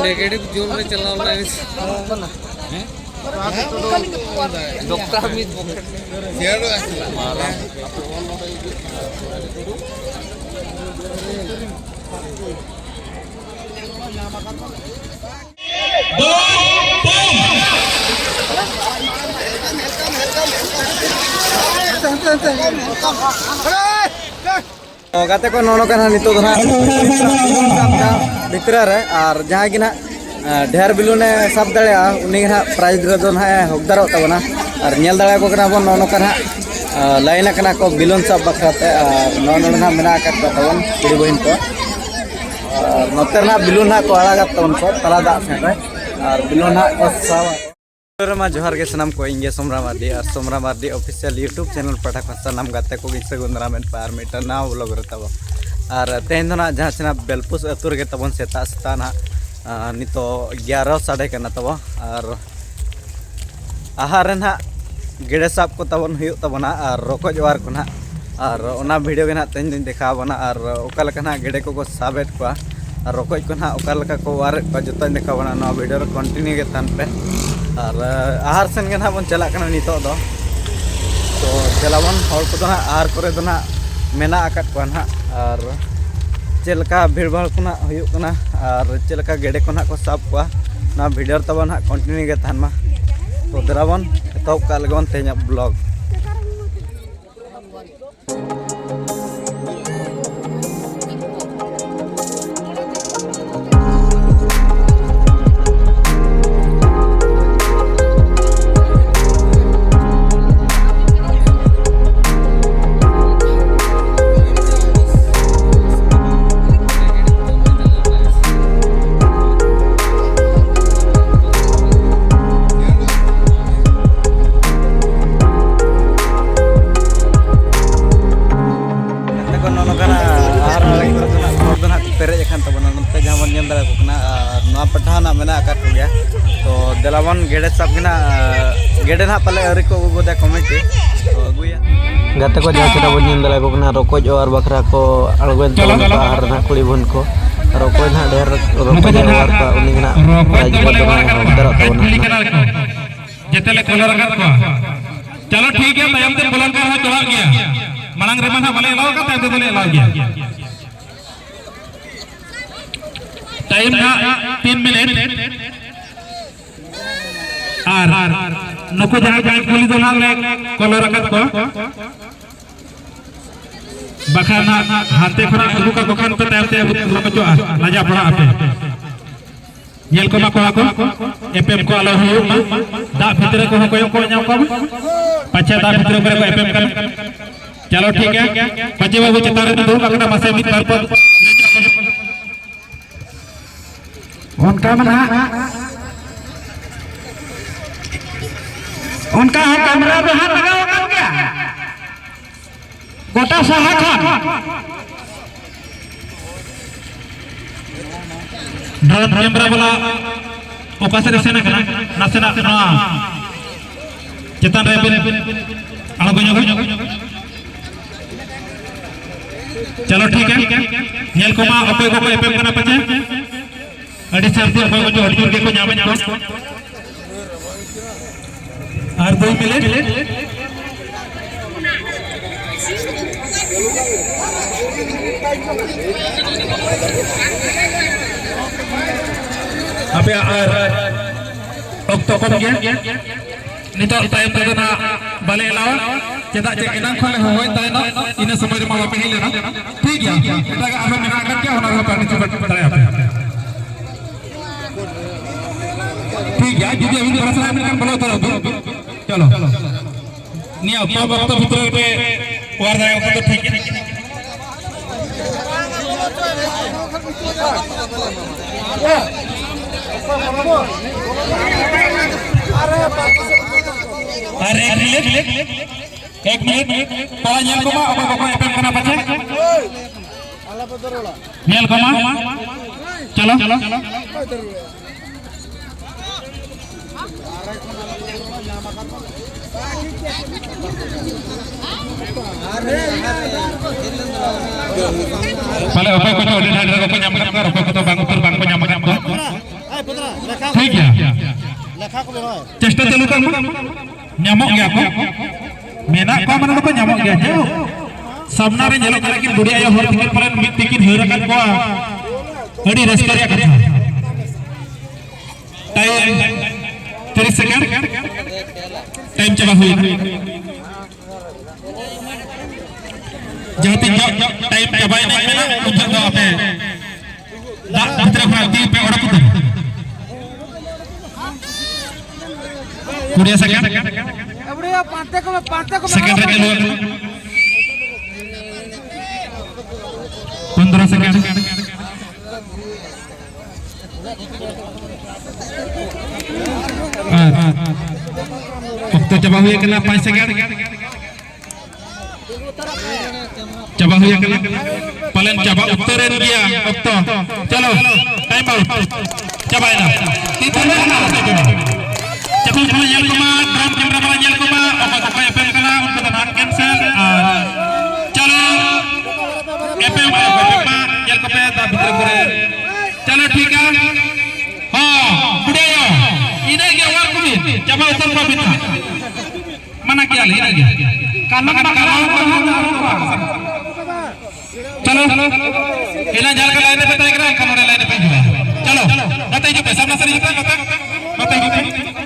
negative zone में चला doctor गाते को नोनो का नितो दो भितर और जहाँ की ना ढेर बिलुने सब दड़े उन्हीं ना प्राइज दो ना हकदार तबना और नेल दड़े को बन नोनो का लाइन को बिलुन सब बखराते और नोनो ना मेना तबन कुड़ी बहन को और नोते ना बिलुन को आड़ा तबन को तला दाग से और बिलुन को सब जोहार के सनाम को इंगे सोमरा मार्डी और Somra Mardi official YouTube channel पठा को सनाम गाते को सगुंदरा में पार मीटर ना व्लॉग रहता और तेहन ना जहाँ से बेलपुस अतुर के तबन सेता सेता ना नितो 11 साढ़े के तब और आहार ना गेड़े साब को तबन हुई तबना और रोकोजवार को ना और ओना वीडियो के ना तेन दिन देखा बना और ओका ना गेड़े को साबेट को और रोकोज को ना ओका को वार को जो देखा बना ना वीडियो कंटिन्यू के तन पे और आहार सेन के ना बन चला नितो दो तो चलावन हर को ना आहार करे दो ना मेना आकात को ना और चलका भीड़ भाड़ को ना हुयुक कना और चलका गेड़े को ना को साब को ना वीडियो तब ना कंटिन्यू के तहन मा तो दरावन एतब का लगन तेज ब्लॉग पेरे तबना नते जहाँ बन नल दाड़ा पठा ना मेना को गया तो देलावन गेड़े सब गेड़े ना पाले अरी को अगुदा कमेटी तो अगुया गाते को जहाँ से बन नल दाड़ा रोकोज और बखरा को अड़गोन आहार ना कुड़ी बन को रोकोज ना ढेर रोकोज और का उनी ना प्राइज को दरा तबना जेतेले कलर रखा को चलो ठीक है तयम ते बोलन कर हा चला गया मलंग रे मना भले लाओ का तयम ते बोले लाओ गया टाइम ना 3 मिनट और नको जहाँ जहाँ पुलिस दो ना कलर रखा को बखान ना हाथे खरा अगु का बखान पे तैयार ते लोग जो लाजा पड़ा आपे येल को को एपएम को आलो हो दा भीतर को को न्याम को पछे दा भीतर को एपएम कर चलो ठीक है पछे बाबू चतारे दो का मासे मित पर उनका मना उनका कैमरा में हाथ लगाओ कर क्या गोटा सहा खान ड्रोन कैमरा वाला ओका से सेना करना नासेना ना चेतन रे अड़गो चलो ठीक है नेल को मा ओपे को एपएम करना पचे अड़ी सर्दी अबे को जो हड़जूर के को नाम को और 2 मिनट अबे और ओक्टो को गया नितो टाइम तो ना बाले लाओ चेदा जे एना खोले होय ताय ना इन समय रे मा बापे ही लेना ठीक है एटा का आरो मेना कर क्या होना रो पार्टिसिपेट करे आप ठीक है जुदी अभी प्रश्न में बोलो तो चलो निया तो वक्त भीतर पे वार जाए तो ठीक है अरे एक मिनट पाला नेल को मा अब एपएम करना पछे नेल को मा चलो Pale apa ko to dina dina ko nyam kan ko apa ko to bang utur bang ko nyam kan ko ठीक है चेष्टा चालू कर nyamuk gak ko menak ko mana ko nyamuk gak jo samna re jelo kala ki budi ayo hor tikin paren mit tikin heurakan ko adi raska reyag katha time 30 second time chaba hui jahati time chaba ini mena unjak do ape dak bitra khati pe orak utar 20 second second re chalo 15 second waktu coba huya kena 5 second coba huya kena paling coba uttarin dia waktu chalo time out coba ina itu cukup nyel kuma drum camera bala nyel kuma apa FM kena untuk tahan cancel chalo FM nyel kuma ta bhitar kore chalo ठीक है हां budaya ini ge war kumi coba utar ko bita mana क्या ले ini kanan bakal चलो इला जाल का line पे तय करा कमरे लाइन पे जुआ चलो बताइए जो पैसा ना सर ये बताइए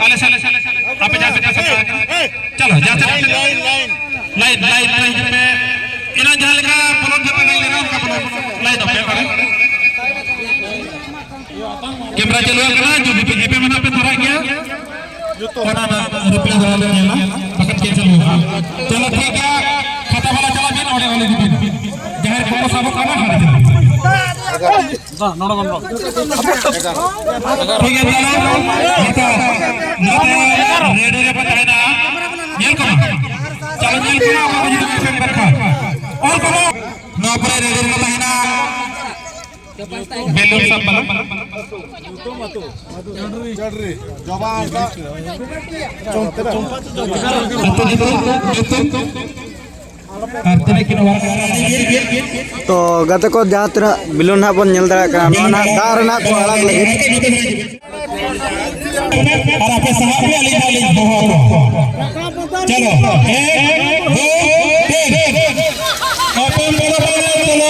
आले साले आप जा सकते चलो जा सकते लाइन पे इला जाल का बोलो जो लाइन लेना उनका बोलो लाइन पे करे कैमरा चालू करना जो पे मना पे धरा गया और ना रिप्ले धरा लेना पकड़ के चलो चलो ठीक है खाता वाला चला बिन ओडे वाले दिन जहर को सब करना है नोड़ बन ठीक है चलो तो रेडी रे पता है ना ये को चलो ये को आप जो पे रखा और करो नो पर रेडी रे पता है ना बेलून सब बना चढ़री जवान का तो गाते को जहाँ तना बिलुन हाँ बन नेल दाड़ा करना ना दार ना को अलग लगे और आपे साहब भी अलग अलग चलो 1 2 3 ओपन बोलो चलो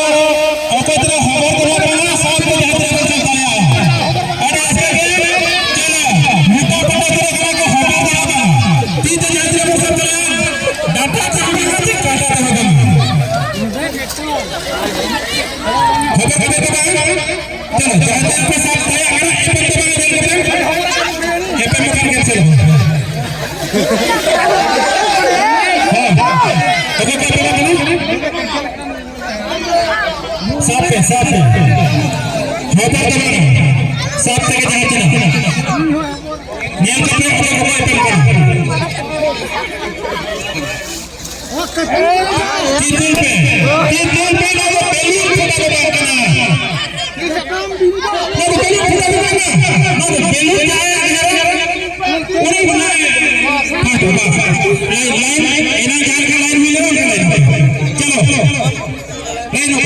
ओके तेरा खबर करो बोलो साहब को जहाँ तक चलता है और ऐसे चलो मुद्दा पता करो को खबर करो 3 जहाँ तक सब चला डाटा चाबी से काटा होगा चलो जहाँ तक पे साथ है साथ है होता तो साथ तक जाए चला नियम करने वाले को तीन पे ना वो पहली फुटा के बात करना ये काम भी ना वो पहली फुटा के बात ना वो पहली जाए पूरी बनाए लाइन इना जान का लाइन मिले चलो लाइन हो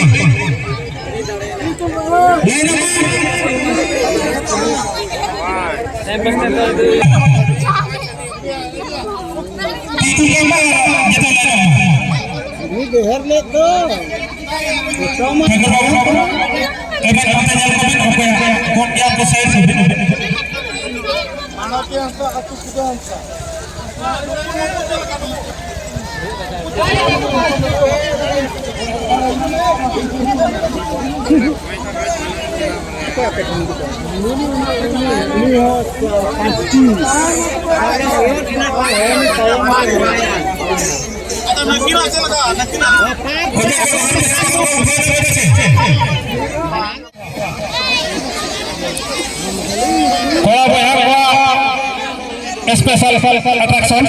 स्पेशल अट्रैक्शन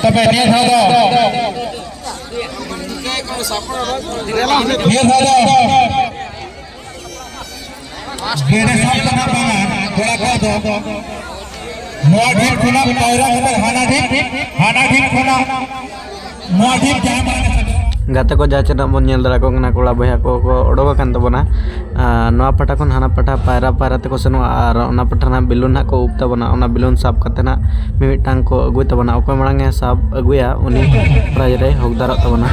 तब ये था बेड़े साफ करना पाना थोड़ा कर दो नोआ ढीप खुना पायरा के हाना ढीप खुना नोआ ढीप जहां गाते को जाचे ना बन नेल दरा को ना कोड़ा बया को ओडोक कान तबना नोआ पटा खन हाना पटा पायरा पायरा ते को सनो आर ओना पटा ना बिलुन ना को उप तबना ओना बिलुन साब कते ना मिमिटांग को अगुय तबना ओको मळांगे साब अगुया उनी प्राइज रे हकदार तबना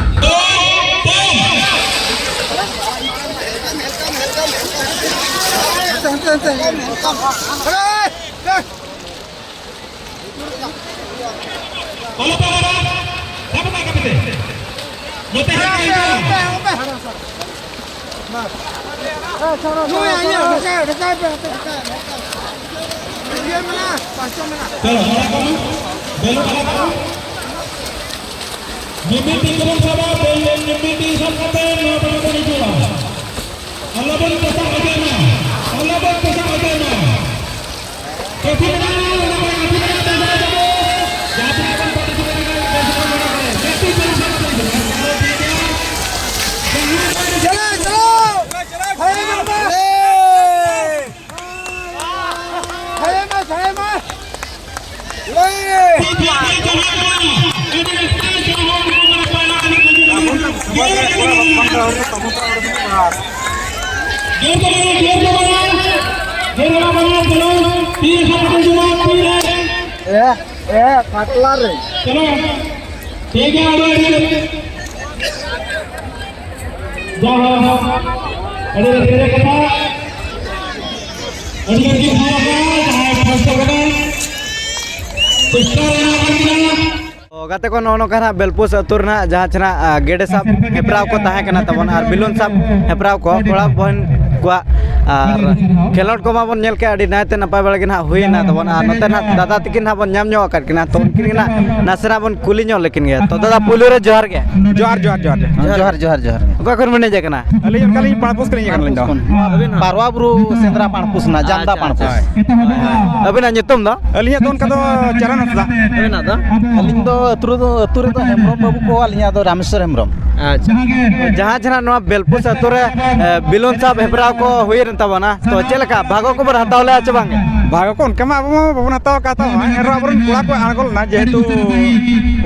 गाते को नोनो कना बेलपुस अतुर ना जहाँ चना गेडे साब हेप्राव को ताहे कना तबन आर बिलुन साब हेप्राव को कोड़ा बहन को आर खेलोट को माबन नेल के अडी नायते नपाय बळगे ना हुई ना तबन आर नते ना दादा तकिन ना बन ᱧᱟᱢ ᱧᱚᱜ ᱟᱠᱟᱫ ᱠᱤᱱᱟ तो उनकिन ना नासरा बन कुली ᱧᱚᱜ लेकिन गे तो दादा पुलु रे जोहार गे जोहार ओका खन मने जे कना अली उनका ली पाणपुस करिए कन लिंदो पारवा बुरु सेंद्रा पाणपुस ना जामदा पाणपुस अबिना nyutum दो अली तो उनका तो चरण हसदा अबिना दो अलिंग दो अतुर दो हेम्ब्रम बाबू को अलिया दो रामेश्वर हेम्ब्रम अच्छा जहाँ जहाँ नवा बेलपुस अतुर बिलुन साब हेप्राव को हुई रन तबना तो चेलका भागो को बर हतावले आचे बांगे भागो को उनका मा बाबू हताव का तो एरो अबरन कुड़ा को आगोल ना जेहेतु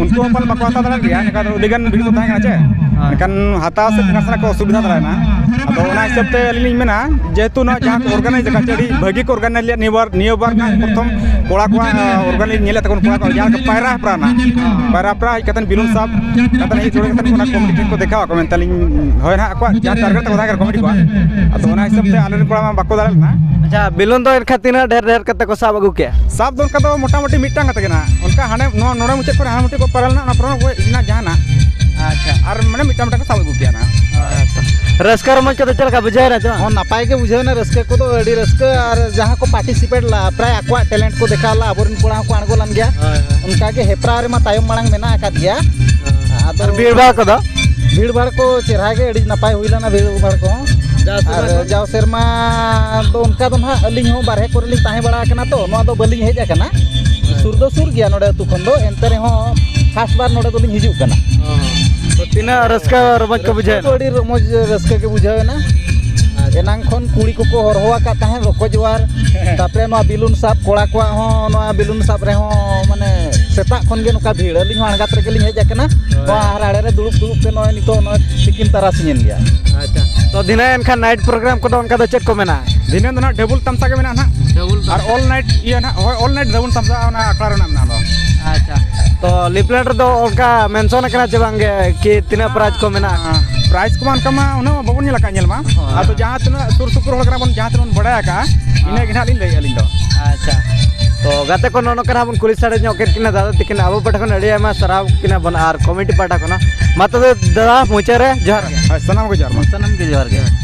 उनको अपन बको हताव दरा गया निका उडिगन बिगो ताहे कना चे निकन हताव से नसना को सुविधा दरा ना अब ओना हिसाब ते अली मेना जेहेतु ना जहाँ ऑर्गेनाइज का चडी भागी को ऑर्गेनाइज नियोबार का प्रथम कोड़ा को ऑर्गेनाइज नेले तकन कोड़ा को यार पायरा प्रा कतन बिलुन साब कतन ही थोड़े कतन कोना कॉमेडी को देखा को मेंटली होय ना को जहाँ टारगेट को दागर कॉमेडी को अब ओना हिसाब ते आले कोड़ा मा बको दाल ना अच्छा बिलुन दो खातिर ढेर ढेर कते को साब अगु के साब दो का मोटा मोटी मिटांग कते ना उनका हाने नोड़ा मुचे पर हाने मुटे को परल ना प्रण को इना जाना अच्छा और माने मिटा मिटा को साब अगु के ना रस्कर मच कते चलका बुझाय ना जो नापाय के बुझे ना रस्के को तो अडी रस्के और जहाँ को पार्टिसिपेट ला प्राय अक्वा टैलेंट को देखाला अबोरन कोड़ा को आणगोलन गया उनका के हेप्रा रे मा तायम मांग मेना आकात गया आदर भीड़ भाड़ को चेहरा के अडी नापाय हुइला ना भीड़ भाड़ को और जाओ सेरमा तो उनका तो ना अलिंग हो बारहे को लिंग ताहे बड़ा कना तो नो दो बलिंग हेज कना सुर दो सुर गया नोडे तु खन दो एंते रे हो फर्स्ट बार नोडे तो लिंग हिजु कना तो तीना रस्का रमज को बुझाय तो अडी रमज रस्का के बुझाय ना एनांग खन कुड़ी को हरवा का ताहे रोको जवार तापरे नो बिलुन साब कोड़ा को हो नो बिलुन साब रे हो माने सेता खन गे नका भीड़ लिंग अणगात रे के लिंग हेज कना तो हाराड़े रे दुड़ुप ते नो नितो नो तिकिन तारासिन गया अच्छा तो दिना एनखा नाइट प्रोग्राम को उनका दो चेक को मेना दिने दो ना डबल तमसा के मेना ना डबल और ऑल नाइट ये ना ऑल नाइट डबल तमसा ना अखड़ा रे ना दो अच्छा तो लिपलेट दो उनका मेंशन करना चाहेंगे कि तीना प्राइज को मेना प्राइज को उनका मा उन बाबन नेला का नेल मा आ तो जहां तना सुर सुकुर होल करा बन जहां तना बड़ाया का इने गिना लिन लई अलिन दो अच्छा तो गाते को नोनो करा बन कुली साडे ᱧᱚᱜ किना दादा तिकिन अब पटा को अड़ी आमा सराव किना बन आर कमेटी पाटा को ना मत दादा मुचे रे जोहार सनम के जोहार के जोहार के